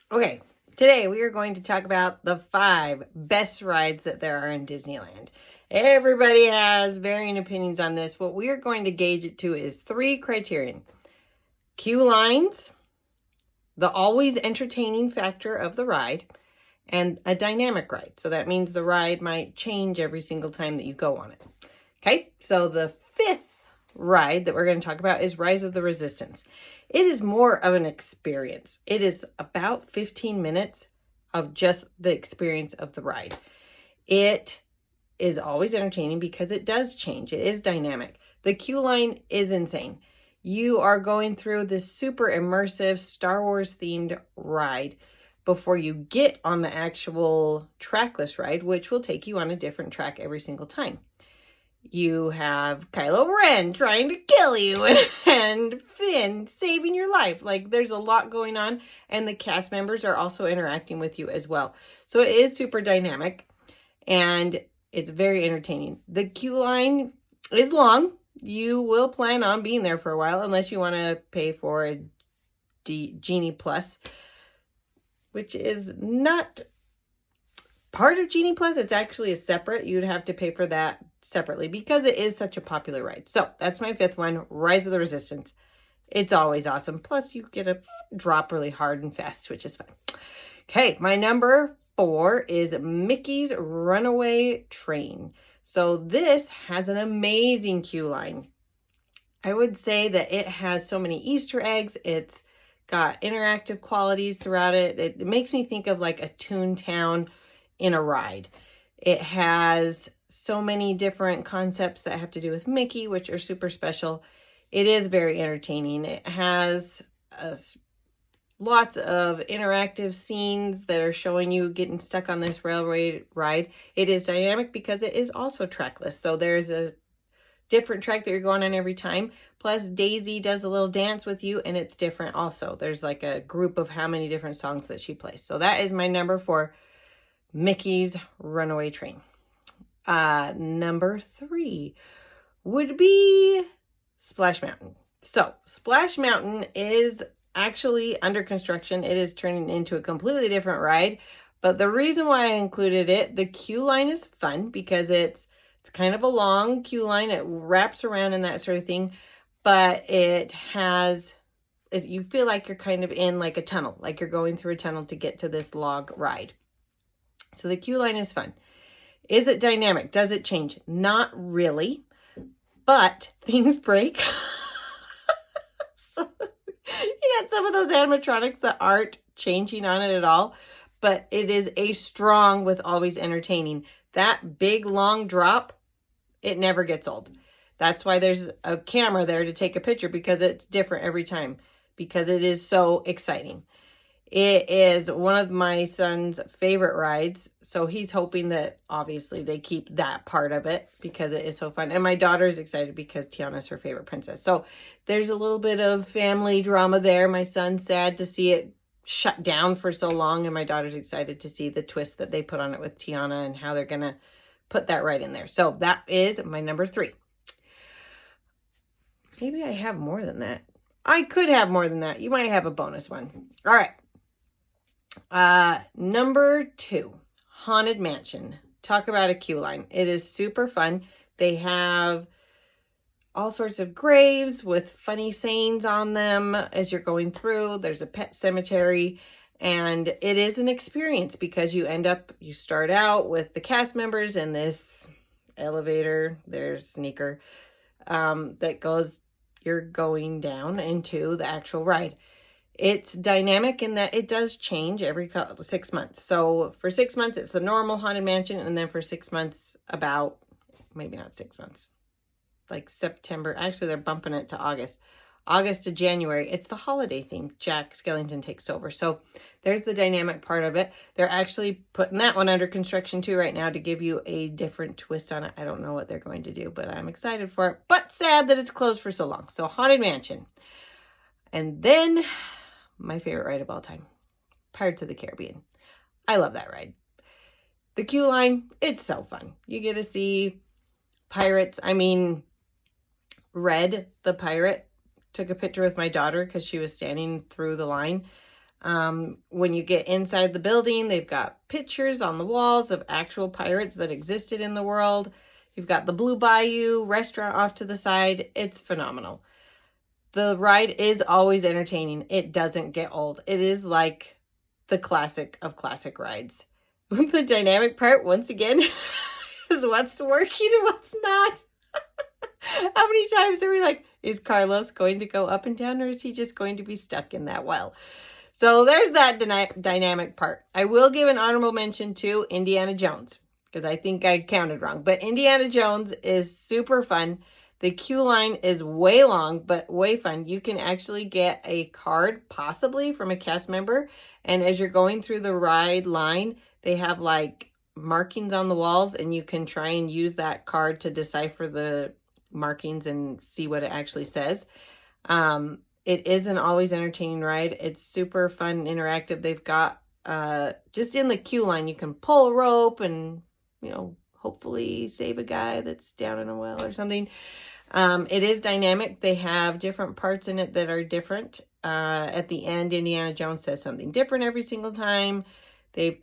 Okay, today we are going to talk about the 5 best rides that there are in Disneyland. Everybody has varying opinions on this. What we are going to gauge it to is 3 criterion. Queue lines, the always entertaining factor of the ride, and a dynamic ride. So that means the ride might change every single time that you go on it. Okay, so the 5th ride that we're going to talk about is Rise of the Resistance. It is more of an experience. It is about 15 minutes of just the experience of the ride. It is always entertaining because it does change. It is dynamic. The queue line is insane. You are going through this super immersive Star Wars themed ride before you get on the actual trackless ride, which will take you on a different track every single time. You have Kylo Ren trying to kill you and Finn saving your life. Like, there's a lot going on, and the cast members are also interacting with you as well. So it is super dynamic, and it's very entertaining. The queue line is long. You will plan on being there for a while unless you want to pay for a Genie Plus, which is not part of Genie Plus. It's actually a separate. You'd have to pay for that separately because it is such a popular ride. So that's my 5th one, Rise of the Resistance. It's always awesome. Plus you get a drop really hard and fast, which is fun. Okay, my number 4 is Mickey's Runaway Train. So this has an amazing queue line. I would say that it has so many Easter eggs. It's got interactive qualities throughout it. It makes me think of like a Toontown in a ride. It has so many different concepts that have to do with Mickey, which are super special. It is very entertaining. It has lots of interactive scenes that are showing you getting stuck on this railway ride. It is dynamic because it is also trackless. So there's a different track that you're going on every time. Plus Daisy does a little dance with you and it's different also. There's like a group of how many different songs that she plays. So that is my number 4, Mickey's Runaway Train. Number 3 would be Splash Mountain. So Splash Mountain is actually under construction. It is turning into a completely different ride. But the reason why I included it, the queue line is fun because it's kind of a long queue line. It wraps around and that sort of thing. But it has, you feel like you're kind of in like a tunnel, like you're going through a tunnel to get to this log ride. So the queue line is fun. Is it dynamic? Does it change? Not really, but things break. So you got some of those animatronics that aren't changing on it at all, but it is a strong with always entertaining. That big long drop, it never gets old. That's why there's a camera there to take a picture because it's different every time because it is so exciting. It is one of my son's favorite rides, so he's hoping that obviously they keep that part of it because it is so fun. And my daughter is excited because Tiana's her favorite princess. So there's a little bit of family drama there. My son's sad to see it shut down for so long, and my daughter's excited to see the twist that they put on it with Tiana and how they're going to put that right in there. So that is my number 3. Maybe I have more than that. I could have more than that. You might have a bonus one. All right. Number 2, Haunted Mansion. Talk about a queue line. It is super fun. They have all sorts of graves with funny sayings on them as you're going through. There's a pet cemetery, and it is an experience because you start out with the cast members in this elevator, their sneaker, you're going down into the actual ride. It's dynamic in that it does change every 6 months. So for 6 months, it's the normal Haunted Mansion. And then for 6 months, maybe not 6 months, like September. Actually, they're bumping it to August to January. It's the holiday theme. Jack Skellington takes over. So there's the dynamic part of it. They're actually putting that one under construction too right now to give you a different twist on it. I don't know what they're going to do, but I'm excited for it. But sad that it's closed for so long. So Haunted Mansion. And then my favorite ride of all time, Pirates of the Caribbean. I love that ride. The queue line, it's so fun. You get to see pirates. I mean, Red, the pirate, took a picture with my daughter because she was standing through the line. When you get inside the building, they've got pictures on the walls of actual pirates that existed in the world. You've got the Blue Bayou restaurant off to the side. It's phenomenal. The ride is always entertaining. It doesn't get old. It is like the classic of classic rides. The dynamic part, once again, is what's working and what's not. How many times are we like, is Carlos going to go up and down, or is he just going to be stuck in that well? So there's that dynamic part. I will give an honorable mention to Indiana Jones, because I think I counted wrong. But Indiana Jones is super fun. The queue line is way long, but way fun. You can actually get a card, possibly from a cast member. And as you're going through the ride line, they have like markings on the walls, and you can try and use that card to decipher the markings and see what it actually says. It is an always entertaining ride. It's super fun and interactive. They've got just in the queue line, you can pull a rope and, you know, hopefully save a guy that's down in a well or something. It is dynamic. They have different parts in it that are different. At the end, Indiana Jones says something different every single time. They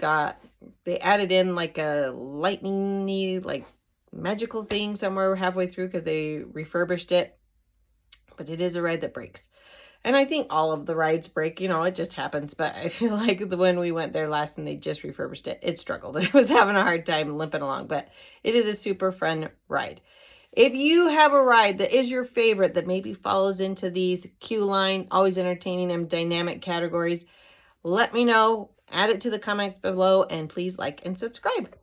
added in like a lightning-y, like magical thing somewhere halfway through because they refurbished it. But it is a ride that breaks. And I think all of the rides break, you know, it just happens. But I feel like when we went there last and they just refurbished it, it struggled. It was having a hard time limping along, but it is a super fun ride. If you have a ride that is your favorite that maybe follows into these queue line, always entertaining and dynamic categories, let me know. Add it to the comments below, and please like and subscribe.